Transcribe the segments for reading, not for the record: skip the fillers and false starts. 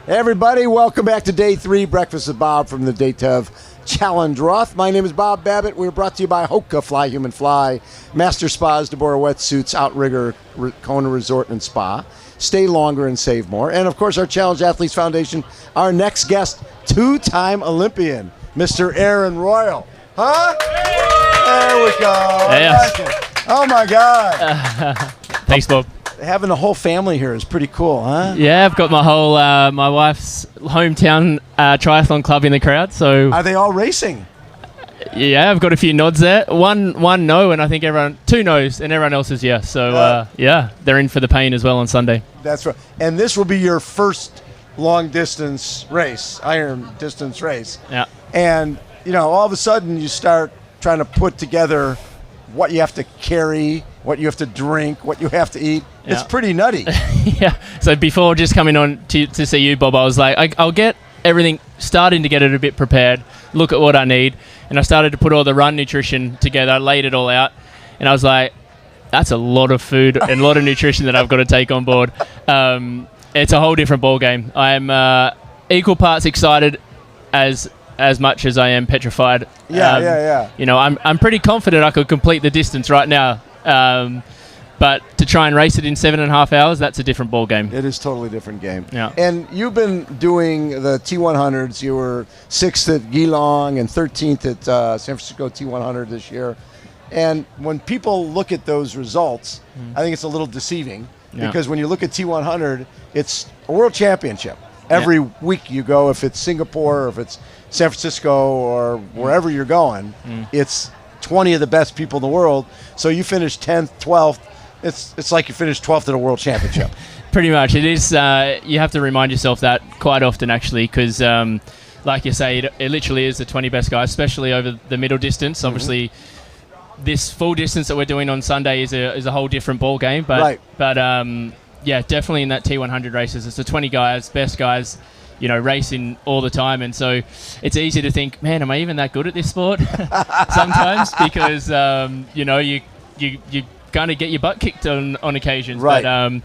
Hey everybody, welcome back to Day 3, Breakfast with Bob from the Datev Challenge Roth. My name is Bob Babbitt. We're brought to you by HOKA, Fly Human Fly, Master Spas, deboer wetsuits, Outrigger, Kona Resort and Spa. Stay longer and save more. And of course, our Challenge Athletes Foundation, our next guest, two-time Olympian, Mr. Aaron Royle. Huh? There we go. Yes. Like oh my God. Thanks, Bob. Having a whole family here is pretty cool, huh? Yeah, I've got my whole, my wife's hometown triathlon club in the crowd. So are they all racing? Yeah, I've got a few nods there. One no, and I think two no's, and everyone else is yes. So yeah, they're in for the pain as well on Sunday. That's right. And this will be your first long distance race, iron distance race. Yeah. And all of a sudden you start trying to put together what you have to carry, what you have to drink, what you have to eat. Yeah. It's pretty nutty. Yeah. So before just coming on to see you, Bob, I was like, I'll get everything, starting to get it a bit prepared, look at what I need. And I started to put all the run nutrition together. I laid it all out. And I was like, that's a lot of food and a lot of nutrition that I've got to take on board. It's a whole different ball game. I'm equal parts excited as much as I am petrified. Yeah. I'm pretty confident I could complete the distance right now. But to try and race it in 7.5 hours, that's a different ball game. It is totally different game. Yeah. And you've been doing the T100s. You were 6th at Geelong and 13th at San Francisco T100 this year. And when people look at those results, I think it's a little deceiving because when you look at T100, it's a world championship. Every week you go, if it's Singapore or if it's San Francisco or wherever you're going, it's 20 of the best people in the world. So you finish 10th, 12th. It's like you finished 12th at a world championship. Pretty much. It is. You have to remind yourself that quite often, actually, because like you say, it literally is the 20 best guys, especially over the middle distance. Obviously, this full distance that we're doing on Sunday is a whole different ball game. But yeah, definitely in that T100 races, it's the 20 guys, best guys, racing all the time. And so it's easy to think, man, am I even that good at this sport? Sometimes because, you kind of get your butt kicked on occasions. Right. But,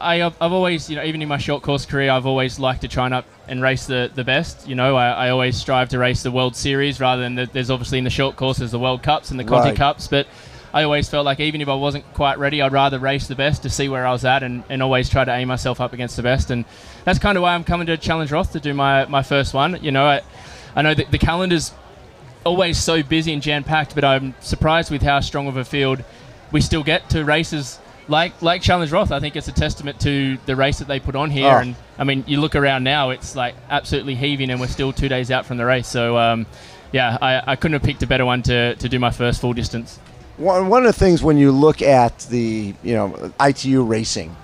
I've always, even in my short course career, I've always liked to try and race the best. I always strive to race the World Series rather than there's obviously in the short course there's the World Cups and the Conti Cups. But I always felt like even if I wasn't quite ready, I'd rather race the best to see where I was at and always try to aim myself up against the best. And that's kind of why I'm coming to Challenge Roth to do my first one. I know that the calendar's always so busy and jam-packed, but I'm surprised with how strong of a field we still get to races like Challenge Roth. I think it's a testament to the race that they put on here. And I mean, you look around now, it's like absolutely heaving and we're still 2 days out from the race. So I couldn't have picked a better one to do my first full distance. One of the things when you look at the ITU racing,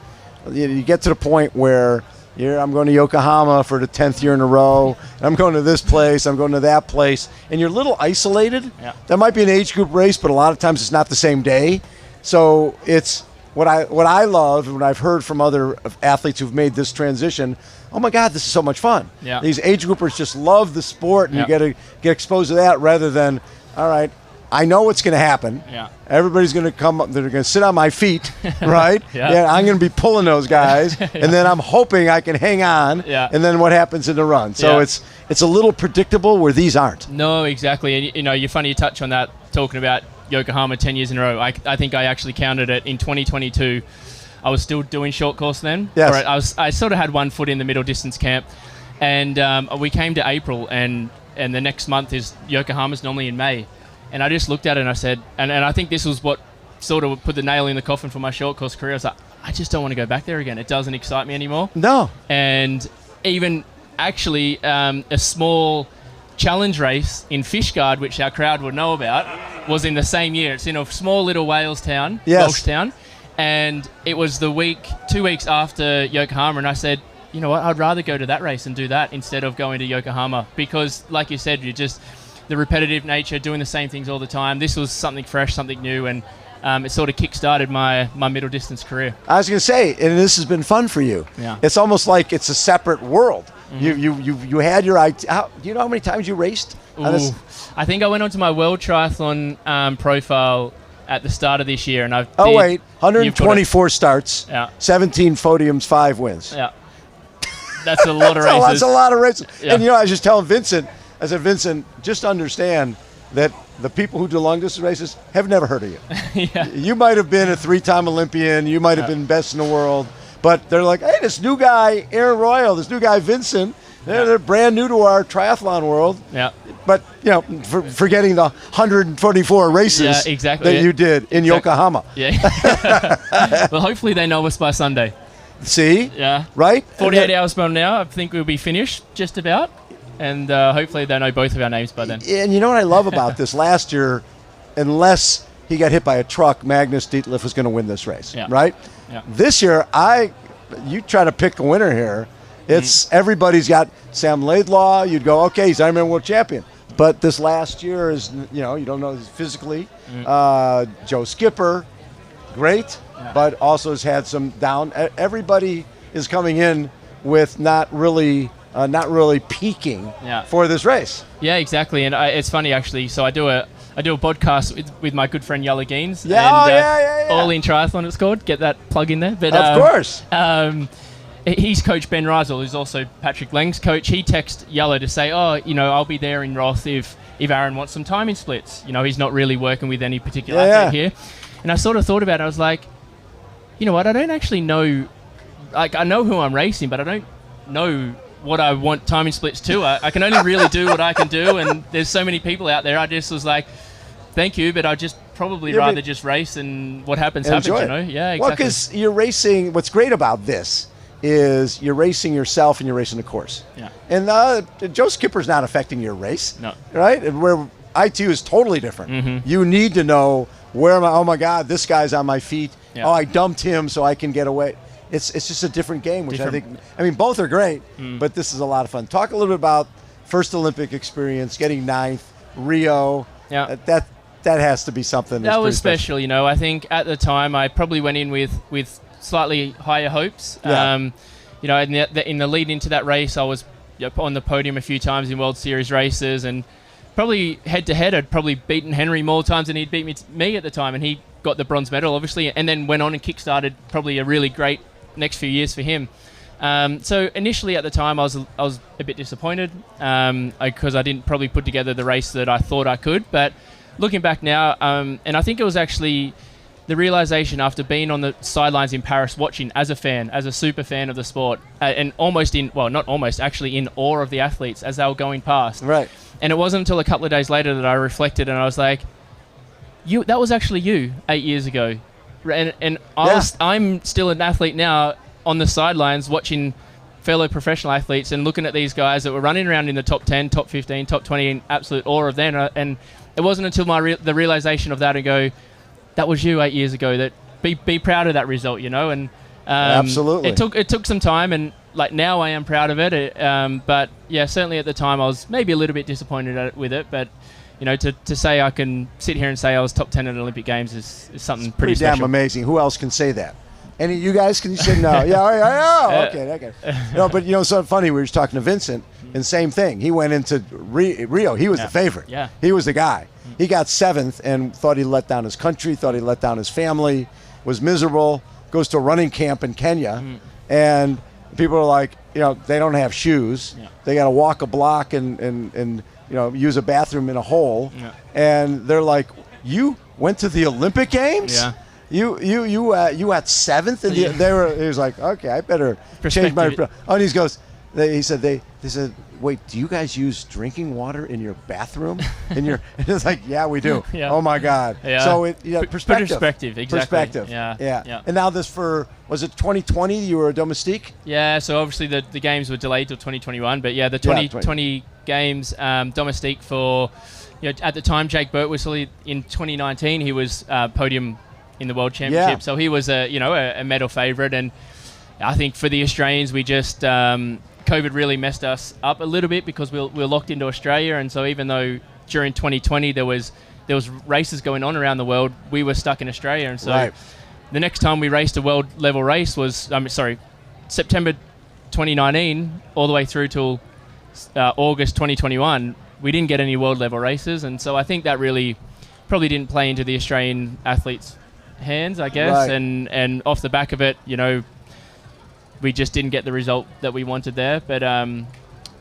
you get to the point where I'm going to Yokohama for the 10th year in a row, and I'm going to this place, I'm going to that place, and you're a little isolated. Yeah. That might be an age group race, but a lot of times it's not the same day. So it's what I love, and what I've heard from other athletes who've made this transition. Oh my God, this is so much fun. Yeah. These age groupers just love the sport, and you get to get exposed to that rather than, all right, I know what's going to happen. Yeah. Everybody's going to come up. They're going to sit on my feet, right? Yeah. I'm going to be pulling those guys, and then I'm hoping I can hang on. Yeah. And then what happens in the run? So it's a little predictable where these aren't. No, exactly. And you're funny you touch on that, talking about Yokohama 10 years in a row. I think I actually counted it in 2022. I was still doing short course then. Yes. I sort of had one foot in the middle distance camp, and we came to April, and the next month is Yokohama's normally in May. And I just looked at it and I said, and I think this was what sort of put the nail in the coffin for my short course career. I was like, I just don't want to go back there again. It doesn't excite me anymore. No. And even actually a small challenge race in Fishguard, which our crowd would know about, was in the same year. It's in a small little Welsh town. And it was 2 weeks after Yokohama. And I said, you know what, I'd rather go to that race and do that instead of going to Yokohama. Because like you said, the repetitive nature, doing the same things all the time. This was something fresh, something new, and it sort of kick-started my middle distance career. I was going to say, and this has been fun for you. Yeah. It's almost like it's a separate world. Mm-hmm. You had your idea. Do you know how many times you raced? I think I went onto my World Triathlon profile at the start of this year, and 124 starts, 17 podiums, 5 wins. Yeah. That's a lot of races. That's a lot of races. Yeah. And, I was just telling Vincent, I said, Vincent, just understand that the people who do long distance races have never heard of you. Yeah. You might have been a 3-time Olympian. You might have been best in the world. But they're like, hey, this new guy, Aaron Royle, this new guy, Vincent, they're brand new to our triathlon world. Yeah. But, forgetting the 124 races that you did in Yokohama. Yeah. Well, hopefully they know us by Sunday. See? Yeah. Right? 48 hours from now, I think we'll be finished just about. And hopefully they know both of our names by then. And you know what I love about this? Last year, unless he got hit by a truck, Magnus Dietlef was going to win this race, right? Yeah. This year, you try to pick a winner here. It's everybody's got Sam Laidlaw. You'd go, okay, he's Ironman World Champion. But this last year is, you don't know physically. Joe Skipper, great, but also has had some down. Everybody is coming in with not really peaking for this race. Yeah, exactly. And it's funny actually. So I do a podcast with my good friend Yalla Gaines. Yeah, All in Triathlon it's called. Get that plug in there. But of course. He's coach Ben Reisel, who's also Patrick Lang's coach. He texted Yalla to say, I'll be there in Roth if Aaron wants some timing splits. He's not really working with any particular athlete here. And I sort of thought about it. I was like, you know what? I don't actually know. Like, I know who I'm racing, but I don't know what I want timing splits to. I can only really do what I can do, and there's so many people out there. I just was like, thank you, but I just probably rather just race, and what happens. Yeah, exactly. Well, because you're racing. What's great about this is you're racing yourself and you're racing the course. Yeah. And Joe Skipper's not affecting your race. No. Right? And where ITU is totally different. Mm-hmm. You need to know where am I? Oh my God, this guy's on my feet. Yeah. Oh, I dumped him so I can get away. It's just a different game, which I think. I mean, both are great, but this is a lot of fun. Talk a little bit about first Olympic experience, getting ninth, Rio. Yeah. That has to be something. That was special. I think at the time I probably went in with slightly higher hopes. Yeah. In the lead into that race, I was on the podium a few times in World Series races, and probably head to head, I'd probably beaten Henry more times than he'd beat me at the time, and he got the bronze medal, obviously, and then went on and kickstarted probably a really great next few years for him. So initially at the time, I was a bit disappointed because I didn't probably put together the race that I thought I could. But looking back now, and I think it was actually the realization after being on the sidelines in Paris watching as a fan, as a super fan of the sport, and actually in awe of the athletes as they were going past. Right. And it wasn't until a couple of days later that I reflected and I was like, that was actually you 8 years ago. And I'm still an athlete now on the sidelines watching fellow professional athletes and looking at these guys that were running around in the top 10, top 15, top 20 in absolute awe of them. And it wasn't until the realization of that and go, that was you 8 years ago, that be proud of that result, And absolutely, it took some time, and like now I am proud of it. But yeah, certainly at the time I was maybe a little bit disappointed with it. But to say I can sit here and say I was top 10 at Olympic Games is something pretty damn special. amazing. Who else can say that? Any of you guys can say no? Yeah, okay. No, but it's so funny. We were just talking to Vincent, and same thing. He went into Rio. He was the favorite. Yeah. He was the guy. He got 7th and thought he let down his country, thought he let down his family, was miserable, goes to a running camp in Kenya, and people are like, they don't have shoes. Yeah. They got to walk a block and use a bathroom in a hole. Yeah. And they're like, you went to the Olympic Games? Yeah. You at 7th, and he was like, okay, I better change my. And he said they said, wait, do you guys use drinking water in your bathroom? It's like, yeah, we do. Yeah. Oh my God. Yeah. So perspective. Perspective, exactly. Perspective. Yeah. And now this was it 2020? You were a domestique? Yeah. So obviously the games were delayed till 2021, but the 2020 games domestique for at the time Jake Burt was in 2019. He was podium in the World Championship. Yeah. So he was a medal favourite, and I think for the Australians, we just COVID really messed us up a little bit because we were locked into Australia, and so even though during 2020 there was races going on around the world, we were stuck in Australia, and so the next time we raced a world level race was September 2019 all the way through till August 2021. We didn't get any world level races, and so I think that really probably didn't play into the Australian athletes' hands, I guess, and off the back of it, we just didn't get the result that we wanted there. But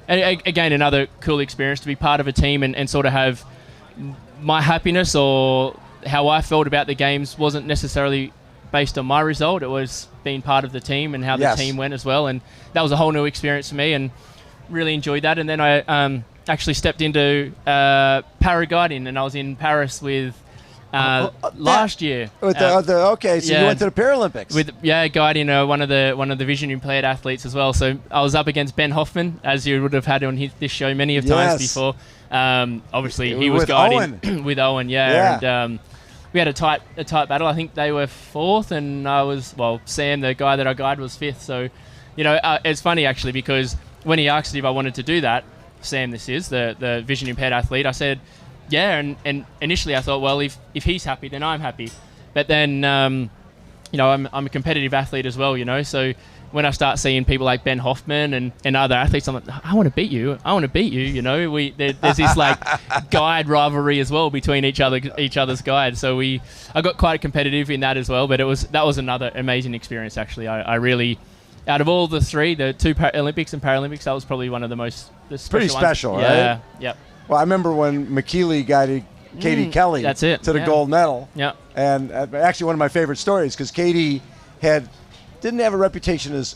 again, another cool experience to be part of a team and sort of have my happiness or how I felt about the games wasn't necessarily based on my result. It was being part of the team and how the team went as well. And that was a whole new experience for me and really enjoyed that. And then I actually stepped into paragliding, and I was in Paris with last year. With okay, so you went to the Paralympics. With guiding one of the vision impaired athletes as well. So I was up against Ben Hoffman, as you would have had on this show many of times before. Obviously, he was guiding with Owen, and we had a tight battle. I think they were fourth, and I was Sam, the guy that I guided, was fifth. So, it's funny actually because when he asked if I wanted to do that, Sam, this is the vision impaired athlete, I said, yeah, and initially I thought, well, if he's happy, then I'm happy. But then, I'm a competitive athlete as well, so when I start seeing people like Ben Hoffman and other athletes, I'm like, I want to beat you. There's this like guide rivalry as well between each other's guides. So I got quite competitive in that as well, but that was another amazing experience actually. I really, out of all the three, the two Olympics and Paralympics, that was probably one of the pretty special, ones. right? Yeah. Well, I remember when McKeely guided Katie Kelly to the gold medal. Yeah. And actually one of my favorite stories, because Katie didn't have a reputation as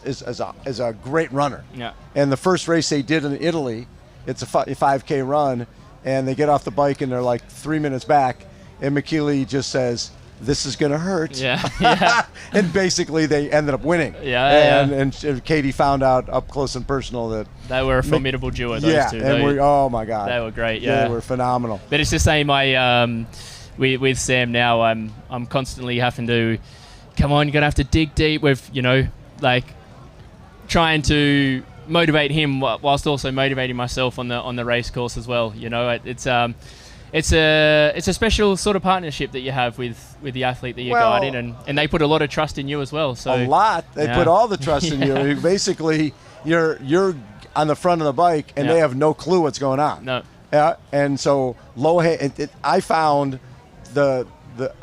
a great runner. Yeah. And the first race they did in Italy, it's a 5K run, and they get off the bike and they're like 3 minutes back, and McKeely just says, "This is going to hurt." Yeah. And basically they ended up winning. And Katie found out up close and personal that they were a formidable duo, those two. And oh my God. They were great, yeah. They were phenomenal. But it's the same with Sam now. I'm constantly having to, come on, you're going to have to dig deep with, trying to motivate him whilst also motivating myself on the race course as well. It's a special sort of partnership that you have with the athlete that you're guiding, and they put a lot of trust in you as well. So a lot. They put all the trust in you. Basically, you're on the front of the bike, and they have no clue what's going on. No. And so I found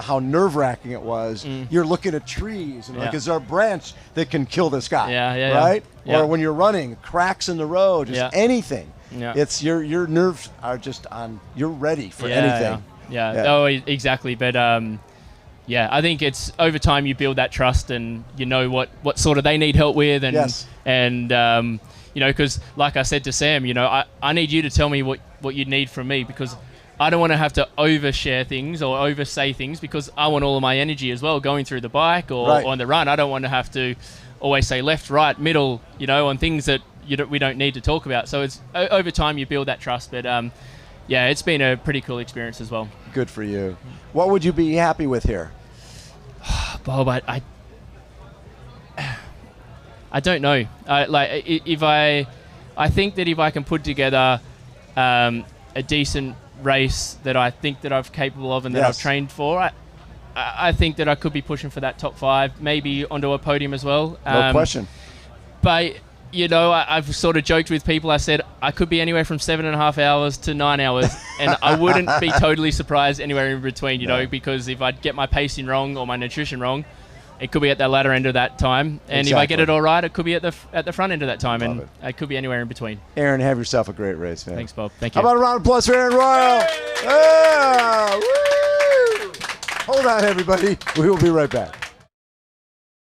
how nerve-wracking it was. You're looking at trees, and like, is there a branch that can kill this guy? Right? Yeah. Or when you're running, cracks in the road, just anything. Yeah. It's your nerves are just on. You're ready for anything. Yeah. Oh, exactly. But I think it's over time you build that trust, and you know what sort of they need help with, and because like I said to Sam, I need you to tell me what you need from me, because I don't want to have to overshare things or oversay things, because I want all of my energy as well going through the bike or on the run. I don't want to have to always say left, right, middle, on things that we don't need to talk about. So it's over time you build that trust. But it's been a pretty cool experience as well. Good for you. What would you be happy with here? Bob, I don't know. I think that if I can put together a decent race that I think that I'm capable of and that I've trained for, I think that I could be pushing for that top 5, maybe onto a podium as well. No question. But I've sort of joked with people. I said I could be anywhere from 7.5 hours to 9 hours, and I wouldn't be totally surprised anywhere in between. Because if I get my pacing wrong or my nutrition wrong, it could be at that latter end of that time, and if I get it all right, it could be at the front end of that time. Love it could be anywhere in between. Aaron, have yourself a great race, man. Thanks, Bob. Thank you. How about a round of applause for Aaron Royle? Yeah! Woo! Hold on, everybody. We will be right back.